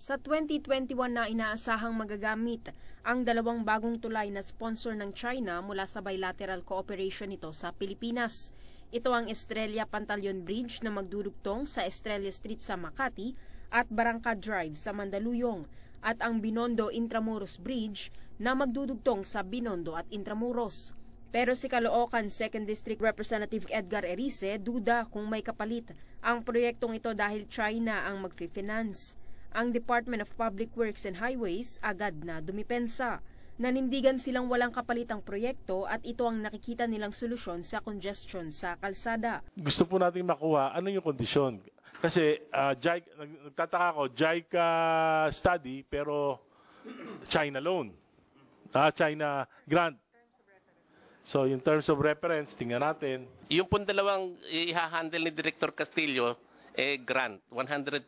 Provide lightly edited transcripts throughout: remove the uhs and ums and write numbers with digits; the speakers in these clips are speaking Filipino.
Sa 2021 na inaasahang magagamit ang dalawang bagong tulay na sponsor ng China mula sa bilateral cooperation nito sa Pilipinas. Ito ang Estrella Pantaleon Bridge na magdudugtong sa Estrella Street sa Makati at Barangka Drive sa Mandaluyong at ang Binondo Intramuros Bridge na magdudugtong sa Binondo at Intramuros. Pero si Caloocan 2nd District Representative Edgar Erice duda kung may kapalit ang proyektong ito dahil China ang magfi-finance. Ang Department of Public Works and Highways agad na dumipensa. Nanindigan silang walang kapalit ang proyekto at ito ang nakikita nilang solusyon sa congestion sa kalsada. Gusto po natin makuha ano yung kondisyon. Kasi nagtataka ako, JICA study pero China loan. China grant. So in terms of reference, tingnan natin. Yung pong dalawang i-handle ni Director Castillo, grant, 100%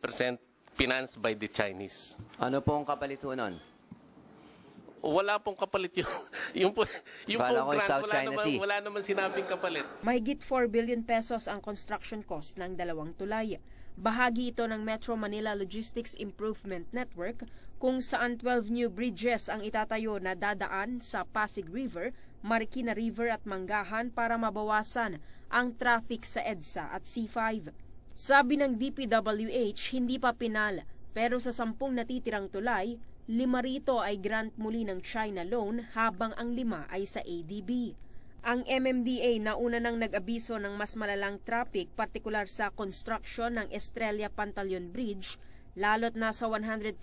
financed by the Chinese. Ano pong kapalit ho nun? Wala pong kapalit yung pong grant, wala naman sinabing kapalit. Mahigit 4 billion pesos ang construction cost ng dalawang tulay. Bahagi ito ng Metro Manila Logistics Improvement Network kung saan 12 new bridges ang itatayo na dadaan sa Pasig River, Marikina River at Manggahan para mabawasan ang traffic sa EDSA at C5. Sabi ng DPWH, hindi pa pinal, pero sa 10 natitirang tulay, 5 rito ay grant muli ng China loan habang ang 5 ay sa ADB. Ang MMDA nauna nang nag-abiso ng mas malalang traffic, partikular sa construction ng Estrella Pantaleon Bridge, lalo't nasa 100,000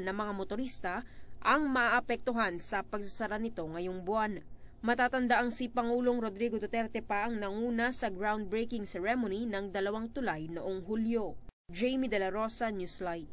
na mga motorista ang maapektuhan sa pagsasara nito ngayong buwan. Matatanda ang si Pangulong Rodrigo Duterte pa ang nanguna sa groundbreaking ceremony ng dalawang tulay noong Hulyo. Jamie De La Rosa, Newslight.